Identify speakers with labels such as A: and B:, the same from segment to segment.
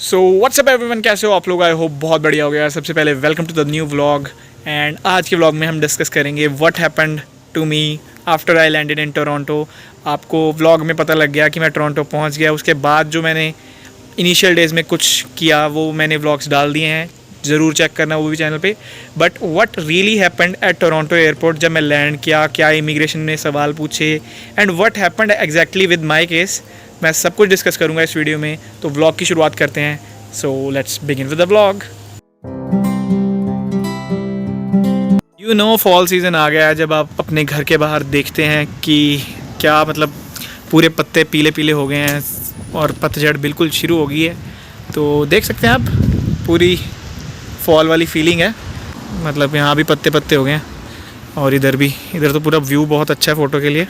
A: So what's up everyone, कैसे हो आप लोग? आई होप बहुत बढ़िया हो गया। सबसे पहले welcome to the new vlog. And आज के व्लॉग में हम डिस्कस करेंगे what happened to me after I landed in Toronto. आपको व्लॉग में पता लग गया कि मैं टोरंटो पहुंच गया। उसके बाद जो मैंने इनिशियल डेज़ में कुछ किया वो मैंने व्लॉग्स डाल दिए हैं, ज़रूर चेक करना वो भी चैनल पे। But what really happened at Toronto airport, जब मैं लैंड किया, क्या इमिग्रेशन ने सवाल पूछे and what happened exactly with my case, मैं सब कुछ डिस्कस करूंगा इस वीडियो में। तो व्लॉग की शुरुआत करते हैं। So let's begin with the vlog. You know, fall season आ गया है। जब आप अपने घर के बाहर देखते हैं कि क्या मतलब पूरे पत्ते पीले पीले हो गए हैं और पतझड़ बिल्कुल शुरू हो गई है, तो देख सकते हैं आप पूरी फॉल वाली फीलिंग है। मतलब यहाँ भी पत्ते पत्ते हो गए हैं और इधर भी। इधर तो पूरा व्यू बहुत अच्छा है फ़ोटो के लिए।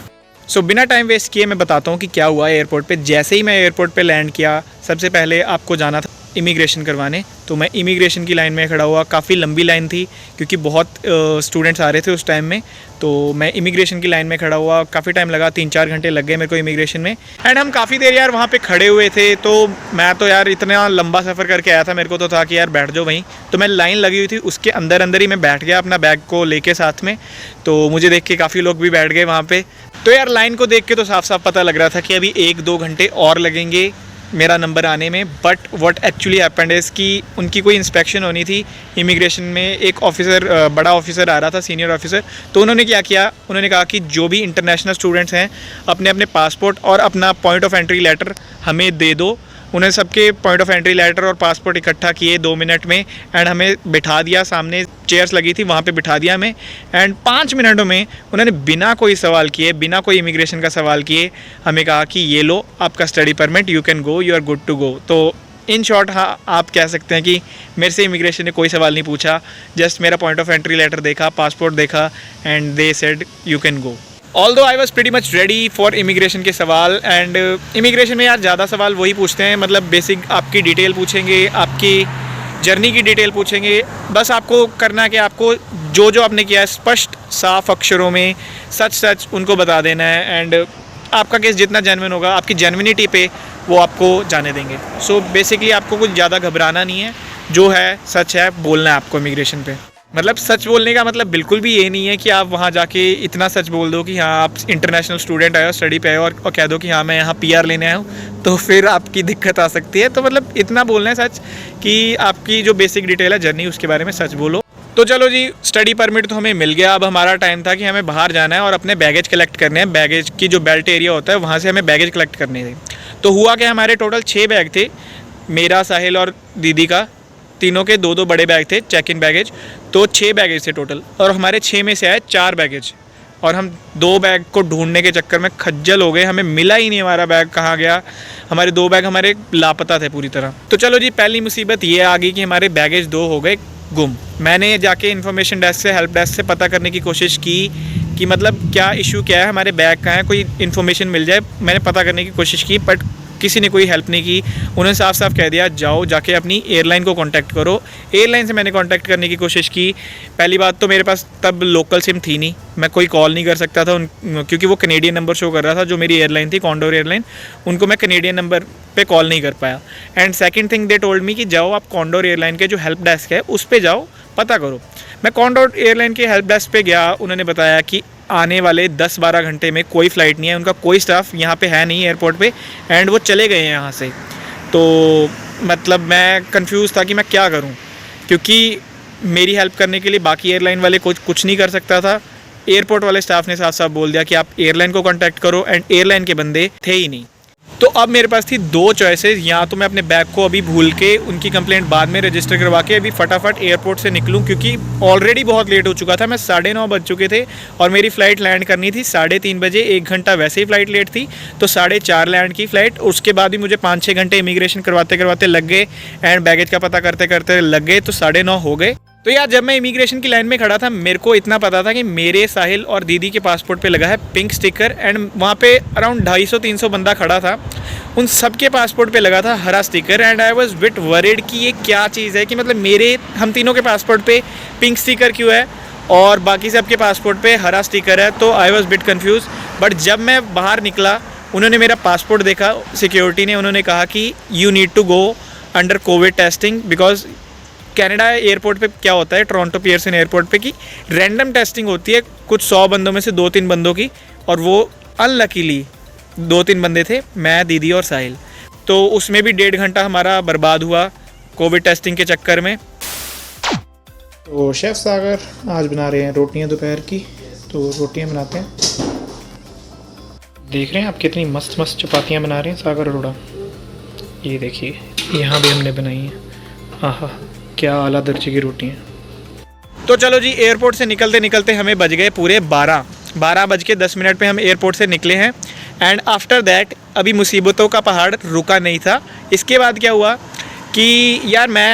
A: सो बिना टाइम वेस्ट किए मैं बताता हूँ कि क्या हुआ एयरपोर्ट पे। जैसे ही मैं एयरपोर्ट पे लैंड किया, सबसे पहले आपको जाना था इमिग्रेशन करवाने। तो मैं इमिग्रेशन की लाइन में खड़ा हुआ। काफ़ी लंबी लाइन थी क्योंकि बहुत स्टूडेंट्स आ रहे थे उस टाइम में। तो मैं इमिग्रेशन की लाइन में खड़ा हुआ, काफ़ी टाइम लगा, 3-4 घंटे लग गए मेरे को इमिग्रेशन में। एंड हम काफ़ी देर यार वहाँ पे खड़े हुए थे। तो मैं तो यार इतना लंबा सफ़र करके आया था, मेरे को तो था कि यार बैठ जाओ वहीं। तो मैं लाइन लगी हुई थी, उसके अंदर ही मैं बैठ गया अपना बैग को लेके साथ में। तो मुझे देख के काफ़ी लोग भी बैठ गए वहाँ पे। तो यार लाइन को देख के तो साफ साफ पता लग रहा था कि अभी 1-2 घंटे और लगेंगे मेरा नंबर आने में। But what actually happened is कि उनकी कोई इंस्पेक्शन होनी थी इमिग्रेशन में। एक ऑफिसर, बड़ा ऑफिसर आ रहा था, सीनियर ऑफिसर। तो उन्होंने क्या किया, उन्होंने कहा कि जो भी इंटरनेशनल स्टूडेंट्स हैं अपने अपने पासपोर्ट और अपना पॉइंट ऑफ एंट्री लेटर हमें दे दो। उन्हें सबके पॉइंट ऑफ एंट्री लेटर और पासपोर्ट इकट्ठा किए 2 मिनट में एंड हमें बिठा दिया। सामने चेयर्स लगी थी, वहाँ पे बिठा दिया हमें। एंड 5 मिनटों में उन्होंने बिना कोई सवाल किए, बिना कोई इमिग्रेशन का सवाल किए हमें कहा कि ये लो आपका study permit, you can go, you are good to go. तो इन शॉर्ट हाँ, आप कह सकते हैं कि मेरे से इमिग्रेशन ने कोई सवाल नहीं पूछा। जस्ट मेरा पॉइंट ऑफ एंट्री लेटर देखा, पासपोर्ट देखा and they said you can go. Although I was pretty much ready for immigration के सवाल। एंड इमिग्रेशन में यार ज़्यादा सवाल वही पूछते हैं, मतलब बेसिक आपकी डिटेल पूछेंगे, आपकी जर्नी की डिटेल पूछेंगे। बस आपको करना है कि आपको जो जो आपने किया है स्पष्ट साफ अक्षरों में सच उनको बता देना है। एंड आपका केस जितना जेन्युइन होगा, आपकी जेन्युइनिटी पे वो आपको जाने देंगे। सो बेसिकली आपको कुछ ज़्यादा घबराना नहीं है, जो है सच है बोलना है आपको इमिग्रेशन पे। मतलब सच बोलने का मतलब बिल्कुल भी ये नहीं है कि आप वहाँ जाके इतना सच बोल दो कि हाँ आप इंटरनेशनल स्टूडेंट आए हो, स्टडी पे आए हो, और कह दो कि हाँ मैं यहाँ PR लेने आया हूँ, तो फिर आपकी दिक्कत आ सकती है। तो मतलब इतना बोलना है सच कि आपकी जो बेसिक डिटेल है जर्नी, उसके बारे में सच बोलो। तो चलो जी, स्टडी परमिट तो हमें मिल गया। अब हमारा टाइम था कि हमें बाहर जाना है और अपने बैगेज कलेक्ट करने हैं। बैगेज की जो बेल्ट एरिया होता है वहाँ से हमें बैगेज कलेक्ट करने थे। तो हुआ कि हमारे टोटल 6 बैग थे, मेरा, साहिल और दीदी का। तीनों के 2-2 बड़े बैग थे, चेक इन बैगेज। तो 6 बैगेज थे टोटल और हमारे 6 में से आए 4 बैगेज। और हम 2 बैग को ढूंढने के चक्कर में खज्जल हो गए, हमें मिला ही नहीं हमारा बैग कहाँ गया। हमारे 2 बैग हमारे लापता थे पूरी तरह। तो चलो जी, पहली मुसीबत ये आ गई कि हमारे बैगेज 2 हो गए गुम। मैंने जाके इन्फॉर्मेशन डेस्क से, हेल्प डेस्क से पता करने की कोशिश की कि मतलब क्या इशू क्या है, हमारे बैग कहाँ है, कोई इन्फॉर्मेशन मिल जाए। मैंने पता करने की कोशिश की बट किसी ने कोई हेल्प नहीं की। उन्होंने साफ साफ कह दिया जाओ जाके अपनी एयरलाइन को कांटेक्ट करो। एयरलाइन से मैंने कांटेक्ट करने की कोशिश की। पहली बात तो मेरे पास तब लोकल सिम थी नहीं, मैं कोई कॉल नहीं कर सकता था क्योंकि वो कनेडियन नंबर शो कर रहा था। जो मेरी एयरलाइन थी कॉन्डोर एयरलाइन, उनको मैं कनेडियन नंबर पे कॉल नहीं कर पाया। And second thing they told me कि जाओ आप कॉन्डोर एयरलाइन के जो हेल्प डेस्क है उस पर जाओ, पता करो। मैं कॉन्डोर एयरलाइन के हेल्प डेस्क पे गया। उन्होंने बताया कि आने वाले 10-12 घंटे में कोई फ़्लाइट नहीं है, उनका कोई स्टाफ यहाँ पे है नहीं एयरपोर्ट पे, एंड वो चले गए हैं यहाँ से। तो मतलब मैं कंफ्यूज था कि मैं क्या करूँ, क्योंकि मेरी हेल्प करने के लिए बाकी एयरलाइन वाले कुछ नहीं कर सकता था। एयरपोर्ट वाले स्टाफ ने साफ साफ बोल दिया कि आप एयरलाइन को कॉन्टैक्ट करो, एंड एयरलाइन के बंदे थे ही नहीं। तो अब मेरे पास थी 2 चॉइसेस, या तो मैं अपने बैग को अभी भूल के उनकी कंप्लेंट बाद में रजिस्टर करवा के अभी फटाफट एयरपोर्ट से निकलूं, क्योंकि ऑलरेडी बहुत लेट हो चुका था। मैं 9:30 बज चुके थे और मेरी फ़्लाइट लैंड करनी थी 3:30 बजे। 1 घंटा वैसे ही फ़्लाइट लेट थी, तो 4:30 लैंड की फ़्लाइट। उसके बाद भी मुझे 5-6 घंटे इमिग्रेशन करवाते करवाते लग गए एंड बैगेज का पता करते करते लग गए, तो 9:30 हो गए। तो यार जब मैं इमिग्रेशन की लाइन में खड़ा था, मेरे को इतना पता था कि मेरे, साहिल और दीदी के पासपोर्ट पे लगा है पिंक स्टिकर, एंड वहाँ पे अराउंड 250-300 बंदा खड़ा था, उन सब के पासपोर्ट पे लगा था हरा sticker. And I was bit worried कि ये क्या चीज़ है कि मतलब हम तीनों के पासपोर्ट पे पिंक स्टिकर क्यों है और बाकी सबके पासपोर्ट पे हरा स्टिकर है। तो I was bit confuse. But जब मैं बाहर निकला, उन्होंने मेरा पासपोर्ट देखा, सिक्योरिटी ने, उन्होंने कहा कि you need to go under covid testing, because Canada airport पे क्या होता है, टोरंटो पियर्सन एयरपोर्ट पे, कि रैंडम टेस्टिंग होती है कुछ 100 बंदों में से 2-3 बंदों की, और वो अनलकीली 2-3 बंदे थे, मैं, दीदी और साहिल। तो उसमें भी 1.5 घंटा हमारा बर्बाद हुआ कोविड टेस्टिंग के चक्कर में। तो शेफ़ सागर आज बना रहे हैं रोटियां दोपहर की, तो रोटियां बनाते हैं। देख रहे हैं आप कितनी मस्त मस्त चपातियां बना रहे हैं सागर अरोड़ा। ये देखिए यहाँ भी हमने बनाई है, आहा क्या आला दर्जे की रोटियां। तो चलो जी, एयरपोर्ट से निकलते निकलते हमें बज गए पूरे 12:10 पे हम एयरपोर्ट से निकले हैं। एंड आफ्टर दैट अभी मुसीबतों का पहाड़ रुका नहीं था। इसके बाद क्या हुआ कि यार मैं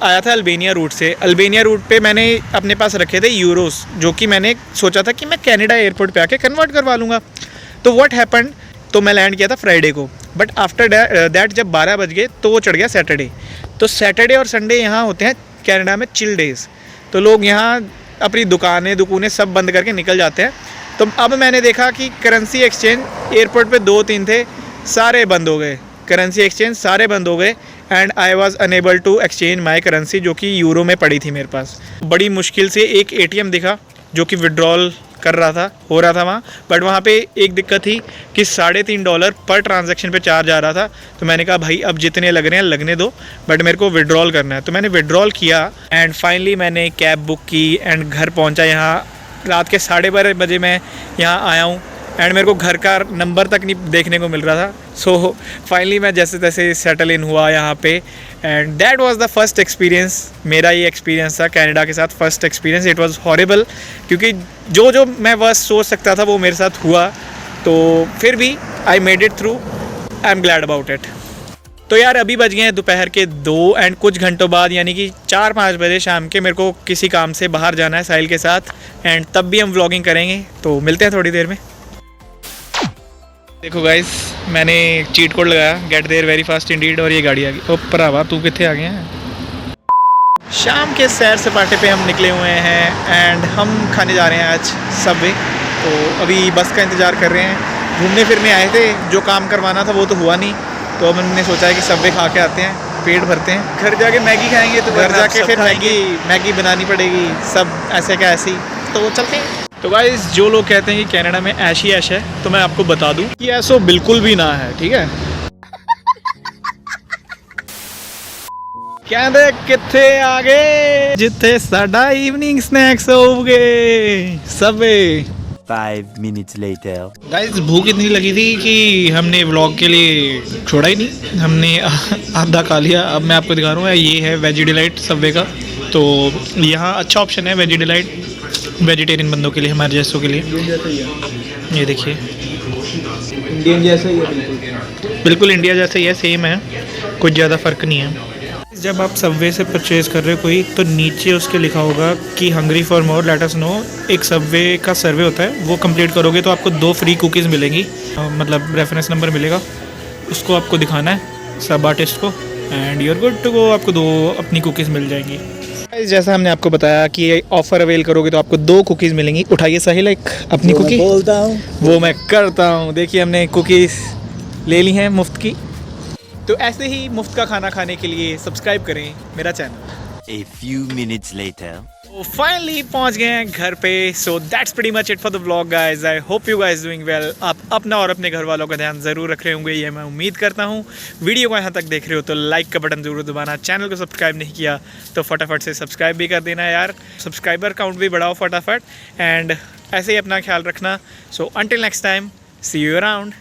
A: आया था अल्बानिया रूट से। अल्बानिया रूट पे मैंने अपने पास रखे थे यूरोस, जो कि मैंने सोचा था कि मैं कनाडा एयरपोर्ट पे आके कन्वर्ट करवा लूँगा। तो व्हाट हैपेंड, तो मैं लैंड किया था फ्राइडे को, बट आफ्टर दैट जब 12 बज गए तो वो चढ़ गया सैटरडे। तो सैटरडे और संडे यहाँ होते हैं कनाडा में चिल डेज़, तो लोग यहाँ अपनी दुकानें सब बंद करके निकल जाते हैं। तो अब मैंने देखा कि करेंसी एक्सचेंज एयरपोर्ट पे 2-3 थे, सारे बंद हो गए, करेंसी एक्सचेंज सारे बंद हो गए। And I was unable to exchange my currency, जो कि यूरो में पड़ी थी मेरे पास। बड़ी मुश्किल से एक ATM दिखा जो कि विड्रॉल हो रहा था वहाँ, बट वहाँ पे एक दिक्कत थी कि $3.5 पर ट्रांजैक्शन पे चार्ज आ रहा था। तो मैंने कहा भाई अब जितने लग रहे हैं लगने दो, बट मेरे को विड्रॉल करना है। तो मैंने विड्रॉल किया एंड फाइनली मैंने कैब बुक की एंड घर पहुँचा। यहाँ रात के 12:30 बजे मैं यहाँ आया हूँ एंड मेरे को घर का नंबर तक नहीं देखने को मिल रहा था। सो फाइनली मैं जैसे तैसे सेटल इन हुआ यहाँ पे and that was the first experience. मेरा ये एक्सपीरियंस था कनाडा के साथ, first experience. It was horrible, क्योंकि जो मैं बस सोच सकता था वो मेरे साथ हुआ। तो फिर भी I made it through, I am glad about it. तो यार अभी बज गए हैं दोपहर के 2 एंड कुछ घंटों बाद यानी कि 4-5 बजे शाम के मेरे को किसी काम से बाहर जाना है साहिल के साथ, एंड तब भी हम व्लॉगिंग करेंगे। तो मिलते हैं थोड़ी देर में। देखो गाइस, मैंने चीट कोड लगाया, get there very fast indeed, और ये गाड़ी आ गई। ओ भरावा तू कितने आ गए हैं। शाम के सैर सपाटे पे हम निकले हुए हैं एंड हम खाने जा रहे हैं आज सबवे। तो अभी बस का इंतज़ार कर रहे हैं। घूमने फिरने आए थे, जो काम करवाना था वो तो हुआ नहीं, तो अब हमने सोचा है कि सबवे खा के आते हैं, पेट भरते हैं। घर जाके मैगी खाएंगे, तो घर जाके फिर मैगी बनानी पड़ेगी, सब ऐसे क्या ऐसी। तो चलते हैं। तो गाइस, जो लोग कहते हैं कि कनाडा में ऐश ही ऐश है, तो मैं आपको बता दूं कि ऐसा बिल्कुल भी ना है, ठीक है। कहते किथे आ गए जिथे साडा इवनिंग स्नैक्स होगे सबवे।
B: 5 minutes later.
A: गाइस, भूख इतनी लगी थी कि हमने व्लॉग के लिए छोड़ा ही नहीं, हमने आधा खा लिया। अब मैं आपको दिखा रहा हूँ, ये है वेजी डिलाइट सबवे का। तो यहाँ अच्छा ऑप्शन है वेजी डिलाइट वेजिटेरियन बंदों के लिए, हमारे जैसों के लिए। ये देखिए,
C: इंडियन जैसा ही है,
A: बिल्कुल इंडिया जैसा ही है, सेम है, कुछ ज़्यादा फ़र्क नहीं है। जब आप सबवे से परचेज़ कर रहे हो कोई, तो नीचे उसके लिखा होगा कि hungry for more let us know. एक सबवे का सर्वे होता है, वो कंप्लीट करोगे तो आपको 2 फ्री कुकीज़ मिलेंगी, मतलब रेफरेंस नंबर मिलेगा, उसको आपको दिखाना है सब आर्टिस्ट को, and you are good to go. आपको 2 अपनी कुकीज़ मिल जाएंगी। जैसा हमने आपको बताया कि ये ऑफ़र अवेल करोगे तो आपको 2 कुकीज़ मिलेंगी। उठाइए साहिल एक अपनी कुकी।
C: बोलता हूँ
A: वो मैं करता हूँ। देखिए, हमने कुकीज़ ले ली हैं मुफ्त की। तो ऐसे ही मुफ्त का खाना खाने के लिए सब्सक्राइब करें मेरा channel.
B: A few minutes later.
A: तो फाइनली पहुंच गए हैं घर पे। So that's pretty much it for the vlog guys. I hope you guys doing well. आप अपना और अपने घर वालों का ध्यान ज़रूर रख रहे होंगे, ये मैं उम्मीद करता हूँ। वीडियो को यहाँ तक देख रहे हो तो लाइक का बटन ज़रूर दबाना। चैनल को सब्सक्राइब नहीं किया तो फटाफट से सब्सक्राइब भी कर देना यार। सब्सक्राइबर काउंट भी बढ़ाओ फटाफट, एंड ऐसे ही अपना ख्याल रखना। So until next time, see you around.